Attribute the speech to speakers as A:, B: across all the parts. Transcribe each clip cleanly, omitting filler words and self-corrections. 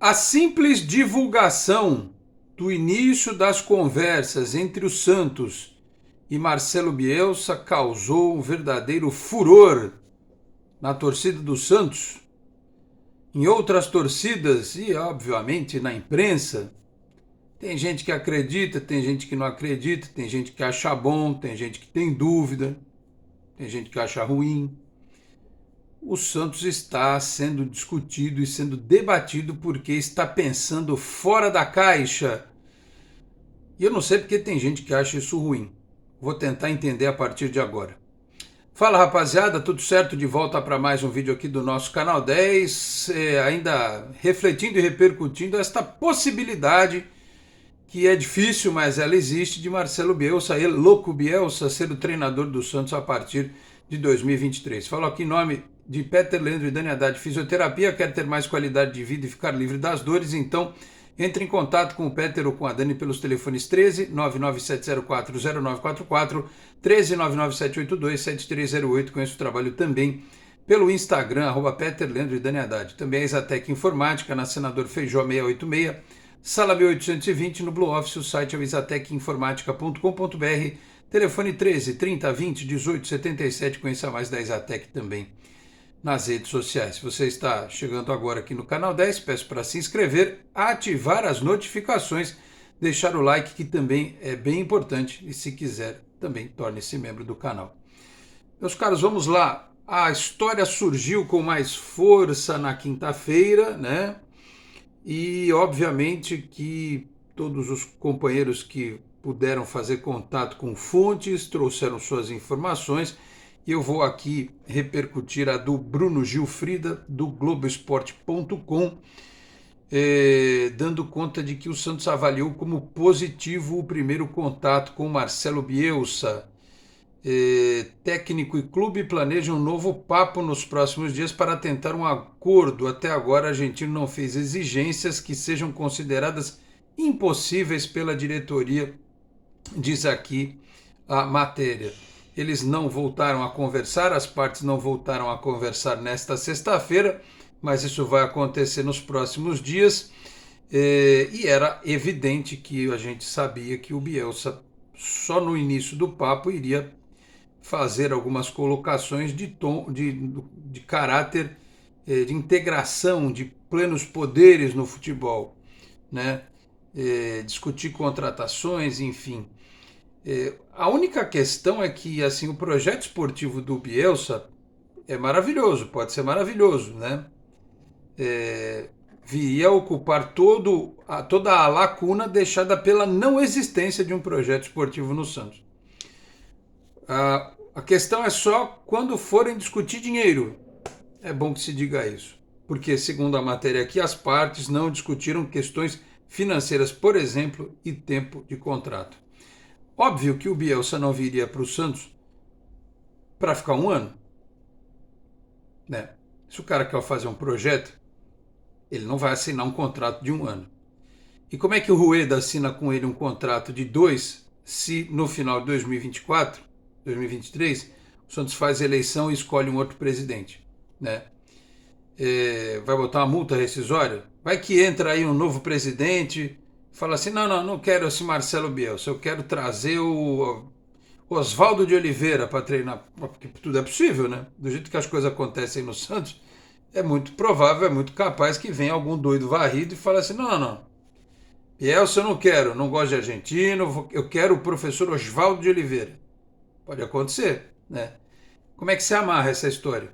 A: A simples divulgação do início das conversas entre o Santos e Marcelo Bielsa causou um verdadeiro furor na torcida do Santos. Em outras torcidas e, obviamente, na imprensa, tem gente que acredita, tem gente que não acredita, tem gente que acha bom, tem gente que tem dúvida, tem gente que acha ruim. O Santos está sendo discutido e sendo debatido porque está pensando fora da caixa. E eu não sei porque tem gente que acha isso ruim. Vou tentar entender a partir de agora. Fala, rapaziada, tudo certo? De volta para mais um vídeo aqui do nosso canal 10, ainda refletindo e repercutindo esta possibilidade, que é difícil, mas ela existe, de Marcelo Bielsa, ele, louco Bielsa, ser o treinador do Santos a partir de 2023. Falo aqui em nome de Peter Leandro e Dani Haddad Fisioterapia. Quer ter mais qualidade de vida e ficar livre das dores? Então entre em contato com o Peter ou com a Dani pelos telefones 13 997040944, 13 997827308. Conheço o trabalho também pelo Instagram, @Peter Leandro e Dani Haddad. Também a Exatec Informática, na Senador Feijó 686, Sala 1820, no Blue Office. O site é o exatecinformatica.com.br, telefone 13 30 20 18 77. Conheça mais da Exatec também nas redes sociais. Se você está chegando agora aqui no canal 10, peço para se inscrever, ativar as notificações, deixar o like, que também é bem importante, e se quiser também torne-se membro do canal. Meus caros, vamos lá. A história surgiu com mais força na quinta-feira, né? E obviamente que todos os companheiros que puderam fazer contato com fontes trouxeram suas informações. Eu vou aqui repercutir a do Bruno Gilfrida, do Globoesporte.com, dando conta de que o Santos avaliou como positivo o primeiro contato com Marcelo Bielsa. Técnico e clube planejam um novo papo nos próximos dias para tentar um acordo. Até agora, o argentino não fez exigências que sejam consideradas impossíveis pela diretoria, diz aqui a matéria. Eles não voltaram a conversar, as partes não voltaram a conversar nesta sexta-feira, mas isso vai acontecer nos próximos dias. E era evidente que a gente sabia que o Bielsa, só no início do papo, iria fazer algumas colocações de caráter de integração, de plenos poderes no futebol, né? Discutir contratações, enfim. A única questão é que assim, o projeto esportivo do Bielsa é maravilhoso, pode ser maravilhoso, né? Viria a ocupar toda a lacuna deixada pela não existência de um projeto esportivo no Santos. A questão é só quando forem discutir dinheiro. É bom que se diga isso, porque, segundo a matéria aqui, as partes não discutiram questões financeiras, por exemplo, e tempo de contrato. Óbvio que o Bielsa não viria para o Santos para ficar um ano, né? Se o cara quer fazer um projeto, ele não vai assinar um contrato de um ano. E como é que o Rueda assina com ele um contrato de 2, se no final de 2024, 2023, o Santos faz eleição e escolhe um outro presidente, né? Vai botar uma multa rescisória? Vai que entra aí um novo presidente, fala assim, não quero esse Marcelo Bielsa, eu quero trazer o Oswaldo de Oliveira para treinar, porque tudo é possível, né? Do jeito que as coisas acontecem no Santos, é muito provável, é muito capaz que venha algum doido varrido e fale assim, não, Bielsa eu não quero, não gosto de argentino, eu quero o professor Oswaldo de Oliveira. Pode acontecer, né? Como é que se amarra essa história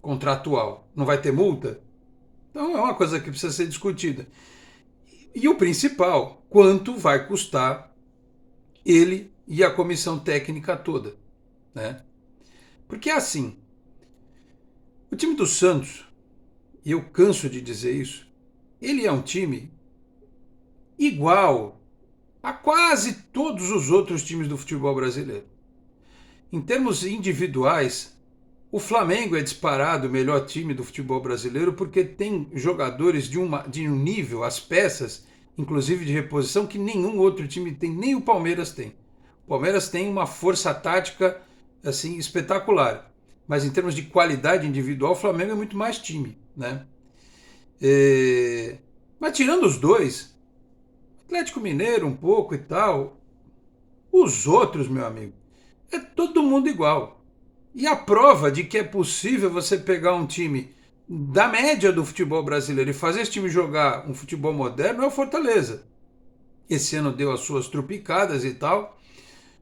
A: contratual? Não vai ter multa? Então é uma coisa que precisa ser discutida. E o principal, quanto vai custar ele e a comissão técnica toda, né? Porque é assim, o time do Santos, e eu canso de dizer isso, ele é um time igual a quase todos os outros times do futebol brasileiro. Em termos individuais, o Flamengo é disparado o melhor time do futebol brasileiro porque tem jogadores de um nível, as peças, inclusive de reposição, que nenhum outro time tem, nem o Palmeiras tem. O Palmeiras tem uma força tática assim espetacular, mas em termos de qualidade individual, o Flamengo é muito mais time, né? Mas tirando os dois, Atlético Mineiro um pouco e tal, os outros, meu amigo, é todo mundo igual. E a prova de que é possível você pegar um time da média do futebol brasileiro e fazer esse time jogar um futebol moderno é o Fortaleza. Esse ano deu as suas trupicadas e tal,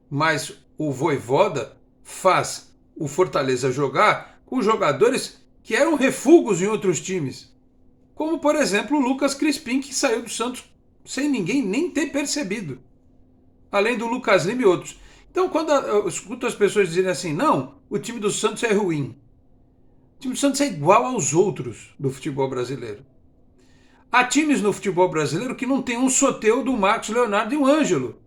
A: mas o Vojvoda faz o Fortaleza jogar com jogadores que eram refugos em outros times. Como, por exemplo, o Lucas Crispim, que saiu do Santos sem ninguém nem ter percebido. Além do Lucas Lima e outros. Então, quando eu escuto as pessoas dizerem assim, não, o time do Santos é ruim. O time do Santos é igual aos outros do futebol brasileiro. Há times no futebol brasileiro que não tem um Soteldo, do Marcos Leonardo e o Ângelo.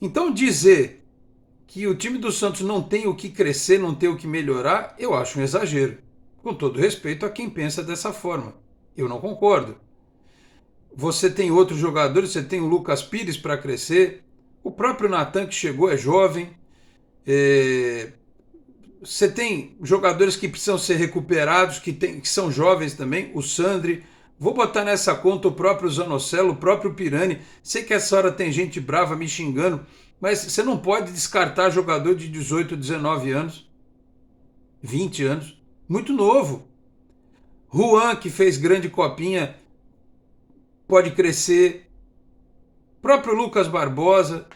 A: Então, dizer que o time do Santos não tem o que crescer, não tem o que melhorar, eu acho um exagero. Com todo respeito a quem pensa dessa forma. Eu não concordo. Você tem outros jogadores, você tem o Lucas Pires para crescer, o próprio Natan que chegou é jovem, você tem jogadores que precisam ser recuperados, que são jovens também, o Sandri, vou botar nessa conta o próprio Zanocelo, o próprio Pirani, sei que essa hora tem gente brava me xingando, mas você não pode descartar jogador de 18, 19 anos, 20 anos, muito novo. Juan, que fez grande copinha, pode crescer. Próprio Lucas Barbosa.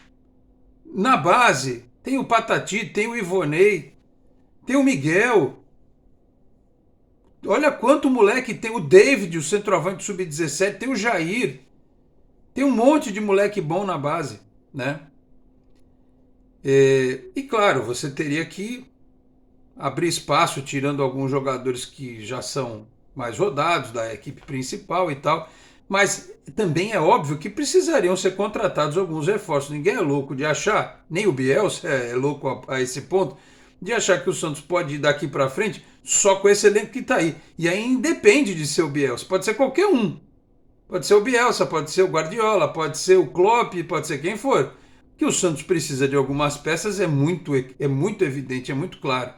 A: Na base, tem o Patati, tem o Ivonei, tem o Miguel. Olha quanto moleque tem. O David, o centroavante sub-17, tem o Jair. Tem um monte de moleque bom na base, né? E claro, você teria que abrir espaço, tirando alguns jogadores que já são mais rodados da equipe principal e tal. Mas também é óbvio que precisariam ser contratados alguns reforços. Ninguém é louco de achar, nem o Bielsa é louco a esse ponto, de achar que o Santos pode ir daqui para frente só com esse elenco que está aí. E aí independe de ser o Bielsa, pode ser qualquer um. Pode ser o Bielsa, pode ser o Guardiola, pode ser o Klopp, pode ser quem for. Que o Santos precisa de algumas peças é muito evidente, é muito claro.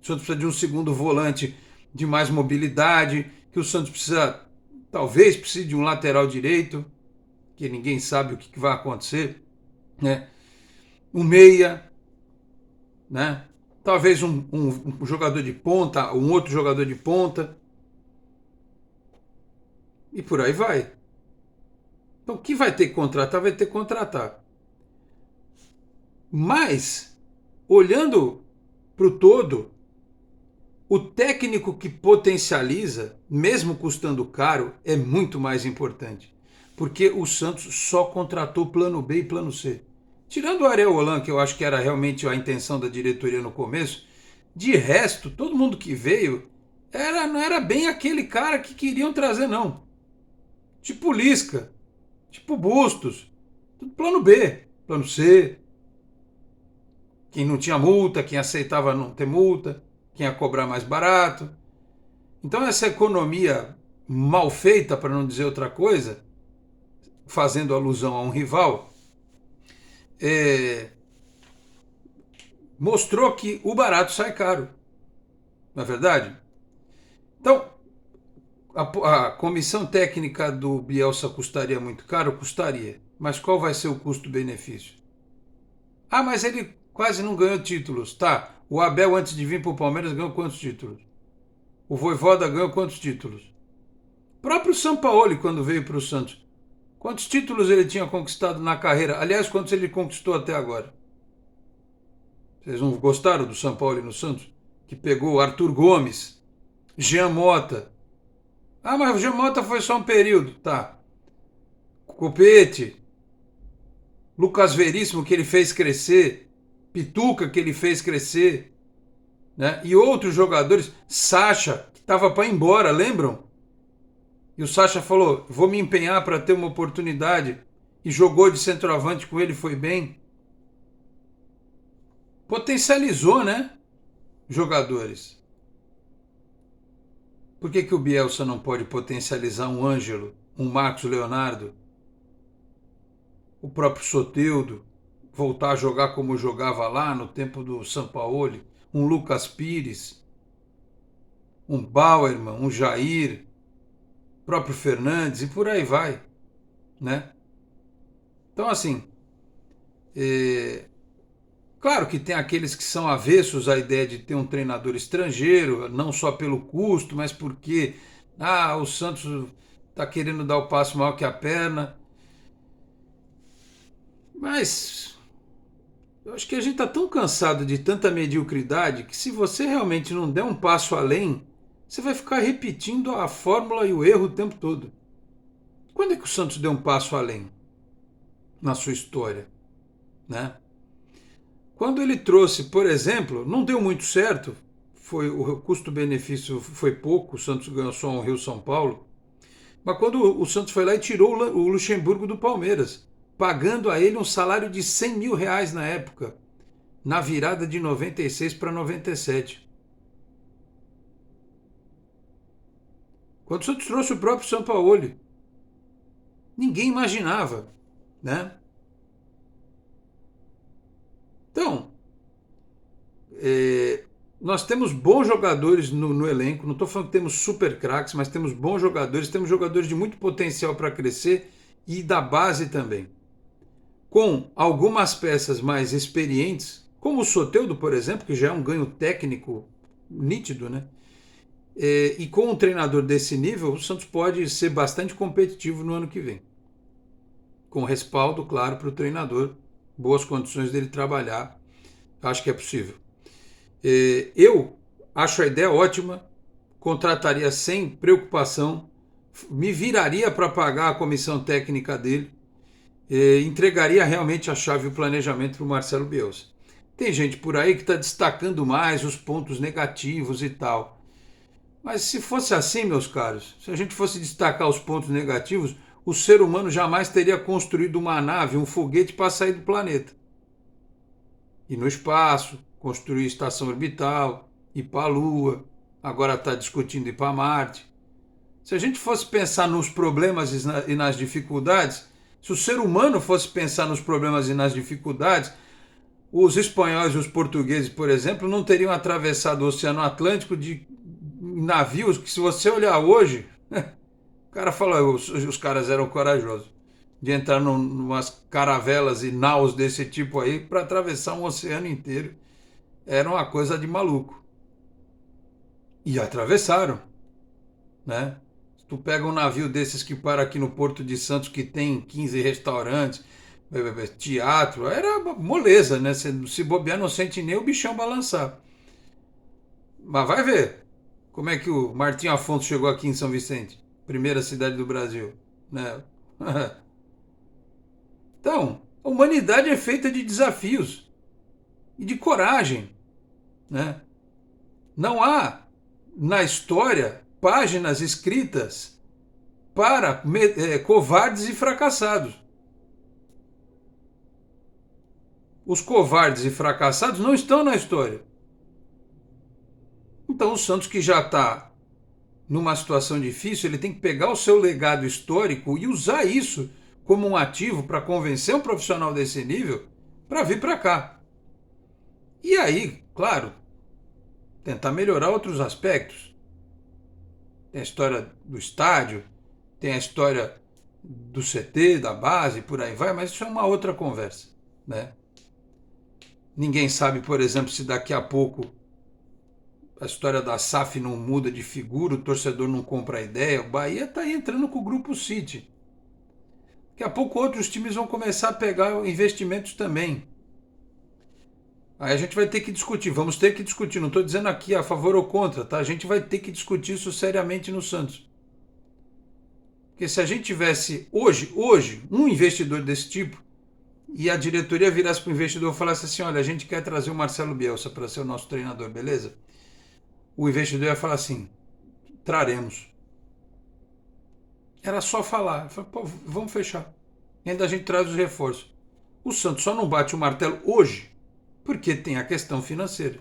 A: O Santos precisa de um segundo volante de mais mobilidade, que o Santos precisa, talvez precise de um lateral direito, que ninguém sabe o que vai acontecer, né? Um meia, né? Talvez um jogador de ponta, um outro jogador de ponta, e por aí vai. Então, o que vai ter que contratar, vai ter que contratar. Mas, olhando para o todo, o técnico que potencializa, mesmo custando caro, é muito mais importante. Porque o Santos só contratou plano B e plano C. Tirando o Ariel Holan, que eu acho que era realmente a intenção da diretoria no começo, de resto, todo mundo que veio não era bem aquele cara que queriam trazer, não. Tipo Lisca, tipo Bustos, tudo plano B, plano C. Quem não tinha multa, quem aceitava não ter multa, quem ia cobrar mais barato. Então essa economia mal feita, para não dizer outra coisa, fazendo alusão a um rival, mostrou que o barato sai caro. Não é verdade? Então, a comissão técnica do Bielsa custaria muito caro? Custaria. Mas qual vai ser o custo-benefício? Ah, mas ele quase não ganhou títulos. Tá, o Abel antes de vir para o Palmeiras ganhou quantos títulos? O Vojvoda ganhou quantos títulos? O próprio Sampaoli, quando veio para o Santos, quantos títulos ele tinha conquistado na carreira? Aliás, quantos ele conquistou até agora? Vocês não gostaram do Sampaoli no Santos? Que pegou Arthur Gomes, Jean Mota. Ah, mas o Jean Mota foi só um período. Tá. Copete, Lucas Veríssimo, que ele fez crescer, Pituca, que ele fez crescer, né? E outros jogadores, Sacha, que estava para ir embora, lembram? E o Sacha falou, vou me empenhar para ter uma oportunidade, e jogou de centroavante com ele, foi bem. Potencializou, né? Jogadores. Por que o Bielsa não pode potencializar um Ângelo, um Marcos Leonardo, o próprio Soteldo, voltar a jogar como jogava lá no tempo do Sampaoli, um Lucas Pires, um Bauerman, um Jair, próprio Fernandes e por aí vai, né? Então, assim, claro que tem aqueles que são avessos à ideia de ter um treinador estrangeiro, não só pelo custo, mas porque o Santos está querendo dar o passo maior que a perna. Mas eu acho que a gente está tão cansado de tanta mediocridade que se você realmente não der um passo além, você vai ficar repetindo a fórmula e o erro o tempo todo. Quando é que o Santos deu um passo além na sua história, né? Quando ele trouxe, por exemplo, não deu muito certo, foi o custo-benefício foi pouco, o Santos ganhou só um Rio-São Paulo, mas quando o Santos foi lá e tirou o Luxemburgo do Palmeiras, pagando a ele um salário de 100 mil reais na época, na virada de 96 para 97. Quando o Santos trouxe o próprio Sampaoli, ninguém imaginava, né? Então, nós temos bons jogadores no elenco, não estou falando que temos super craques, mas temos bons jogadores, temos jogadores de muito potencial para crescer e da base também. Com algumas peças mais experientes, como o Soteldo, por exemplo, que já é um ganho técnico nítido, né? E com um treinador desse nível, o Santos pode ser bastante competitivo no ano que vem. Com respaldo, claro, para o treinador, boas condições dele trabalhar, acho que é possível. Eu acho a ideia ótima, contrataria sem preocupação, me viraria para pagar a comissão técnica dele, entregaria realmente a chave e o planejamento para o Marcelo Bielsa. Tem gente por aí que está destacando mais os pontos negativos e tal. Mas se fosse assim, meus caros, se a gente fosse destacar os pontos negativos, o ser humano jamais teria construído uma nave, um foguete para sair do planeta. Ir no espaço, construir estação orbital, ir para a Lua, agora está discutindo ir para Marte. Se a gente fosse pensar nos problemas e nas dificuldades, se o ser humano fosse pensar nos problemas e nas dificuldades, os espanhóis e os portugueses, por exemplo, não teriam atravessado o Oceano Atlântico de navios que, se você olhar hoje, o cara fala, os caras eram corajosos de entrar numas caravelas e naus desse tipo aí para atravessar um oceano inteiro. Era uma coisa de maluco. E atravessaram, né? Tu pega um navio desses que para aqui no Porto de Santos, que tem 15 restaurantes, teatro, era moleza, né? Se bobear, não sente nem o bichão balançar. Mas vai ver como é que o Martim Afonso chegou aqui em São Vicente, primeira cidade do Brasil, né? Então, a humanidade é feita de desafios e de coragem, né? Não há na história páginas escritas para covardes e fracassados. Os covardes e fracassados não estão na história. Então o Santos, que já está numa situação difícil, ele tem que pegar o seu legado histórico e usar isso como um ativo para convencer um profissional desse nível para vir para cá. E aí, claro, tentar melhorar outros aspectos. Tem a história do estádio, tem a história do CT, da base, por aí vai, mas isso é uma outra conversa, né? Ninguém sabe, por exemplo, se daqui a pouco a história da SAF não muda de figura, o torcedor não compra a ideia, o Bahia está entrando com o Grupo City. Daqui a pouco outros times vão começar a pegar investimentos também. Aí a gente vai ter que discutir, vamos ter que discutir, não estou dizendo aqui a favor ou contra, tá? A gente vai ter que discutir isso seriamente no Santos. Porque se a gente tivesse hoje, um investidor desse tipo, e a diretoria virasse para o investidor e falasse assim, olha, a gente quer trazer o Marcelo Bielsa para ser o nosso treinador, beleza? O investidor ia falar assim, traremos. Era só falar, pô, vamos fechar. E ainda a gente traz os reforços. O Santos só não bate o martelo hoje porque tem a questão financeira.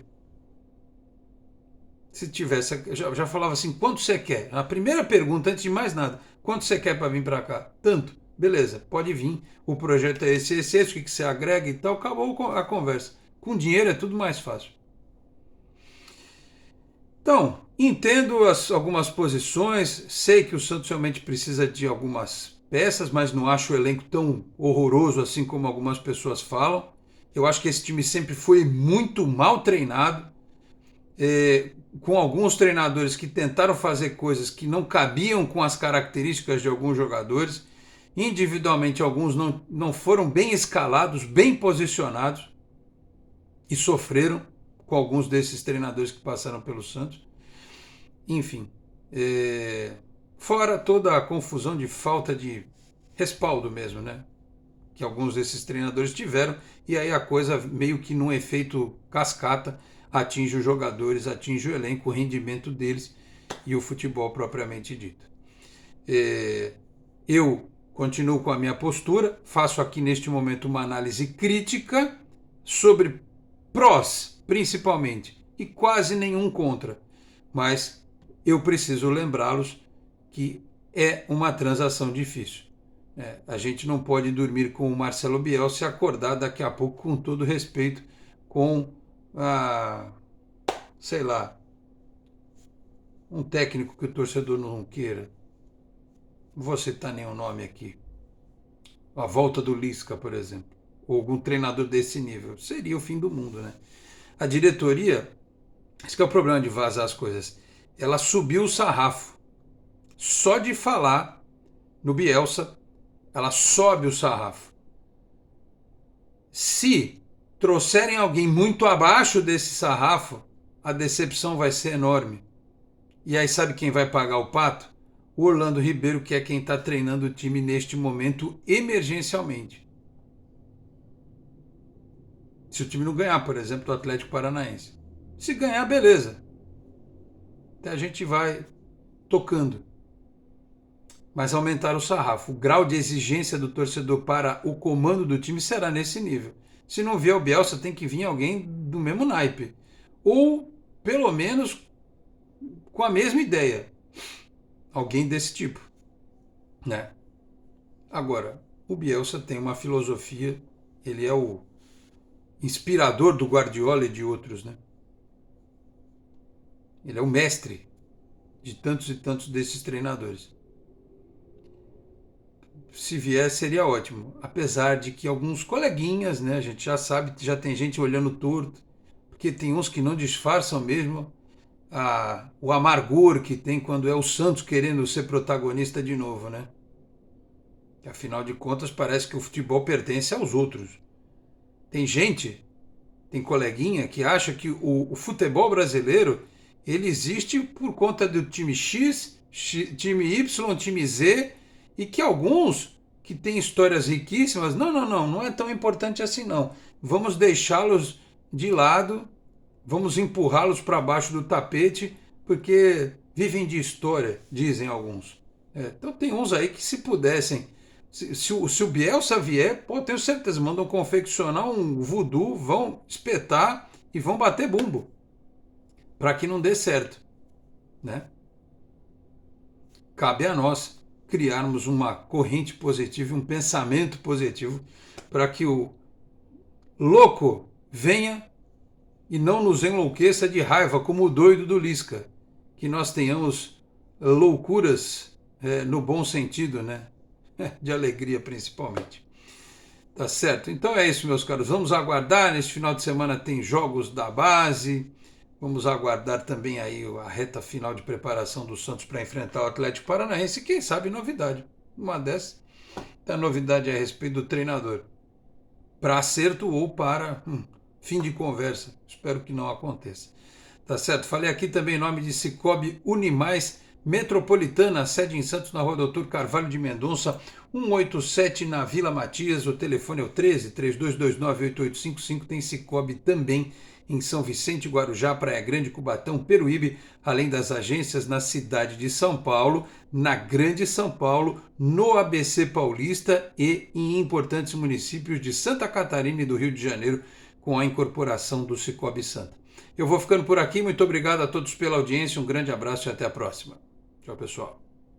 A: Se tivesse, já falava assim, quanto você quer? A primeira pergunta, antes de mais nada, quanto você quer para vir para cá? Tanto. Beleza, pode vir. O projeto é esse, o que você agrega e tal. Acabou a conversa. Com dinheiro é tudo mais fácil. Então, entendo algumas posições, sei que o Santos realmente precisa de algumas peças, mas não acho o elenco tão horroroso assim como algumas pessoas falam. Eu acho que esse time sempre foi muito mal treinado, com alguns treinadores que tentaram fazer coisas que não cabiam com as características de alguns jogadores. Individualmente, alguns não foram bem escalados, bem posicionados e sofreram com alguns desses treinadores que passaram pelo Santos. Enfim, fora toda a confusão de falta de respaldo mesmo, né? Que alguns desses treinadores tiveram, e aí a coisa meio que num efeito cascata atinge os jogadores, atinge o elenco, o rendimento deles e o futebol propriamente dito. Eu continuo com a minha postura, faço aqui neste momento uma análise crítica sobre prós, principalmente, e quase nenhum contra, mas eu preciso lembrá-los que é uma transação difícil. A gente não pode dormir com o Marcelo Bielsa e acordar daqui a pouco, com todo respeito, com, sei lá, um técnico que o torcedor não queira. Não vou citar nenhum nome aqui. A volta do Lisca, por exemplo, ou algum treinador desse nível. Seria o fim do mundo, né? A diretoria, esse que é o problema de vazar as coisas, ela subiu o sarrafo. Só de falar no Bielsa, ela sobe o sarrafo. Se trouxerem alguém muito abaixo desse sarrafo, a decepção vai ser enorme. E aí sabe quem vai pagar o pato? O Orlando Ribeiro, que é quem está treinando o time neste momento emergencialmente. Se o time não ganhar, por exemplo, do Atlético Paranaense. Se ganhar, beleza. Até a gente vai tocando. Mas aumentar o sarrafo. O grau de exigência do torcedor para o comando do time será nesse nível. Se não vier o Bielsa, tem que vir alguém do mesmo naipe. Ou, pelo menos, com a mesma ideia. Alguém desse tipo. Né? Agora, o Bielsa tem uma filosofia, ele é o inspirador do Guardiola e de outros. Né? Ele é o mestre de tantos e tantos desses treinadores. Se vier, seria ótimo. Apesar de que alguns coleguinhas, né, a gente já sabe, já tem gente olhando torto, porque tem uns que não disfarçam mesmo o amargor que tem quando é o Santos querendo ser protagonista de novo, né? Que, afinal de contas, parece que o futebol pertence aos outros. Tem gente, tem coleguinha que acha que o futebol brasileiro ele existe por conta do time X, time Y, time Z, e que alguns que têm histórias riquíssimas, não é tão importante assim não. Vamos deixá-los de lado, vamos empurrá-los para baixo do tapete, porque vivem de história, dizem alguns. Então tem uns aí que se pudessem, se o Bielsa vier, pô, tenho certeza, mandam confeccionar um voodoo, vão espetar e vão bater bumbo, para que não dê certo, né? Cabe a nós criarmos uma corrente positiva, um pensamento positivo, para que o louco venha e não nos enlouqueça de raiva, como o doido do Lisca. Que nós tenhamos loucuras no bom sentido, né? De alegria principalmente. Tá certo? Então é isso, meus caros. Vamos aguardar. Neste final de semana tem jogos da base. Vamos aguardar também aí a reta final de preparação do Santos para enfrentar o Atlético Paranaense. E quem sabe novidade. Uma dessas, a novidade é a respeito do treinador. Para acerto ou para fim de conversa. Espero que não aconteça. Tá certo? Falei aqui também em nome de Cicobi Unimais Metropolitana, sede em Santos, na rua Doutor Carvalho de Mendonça, 187 na Vila Matias. O telefone é o 13-3229-8855. Tem Cicobi também em São Vicente, Guarujá, Praia Grande, Cubatão, Peruíbe, além das agências na cidade de São Paulo, na Grande São Paulo, no ABC Paulista e em importantes municípios de Santa Catarina e do Rio de Janeiro, com a incorporação do Cicobi Santa. Eu vou ficando por aqui, muito obrigado a todos pela audiência, um grande abraço e até a próxima. Tchau, pessoal.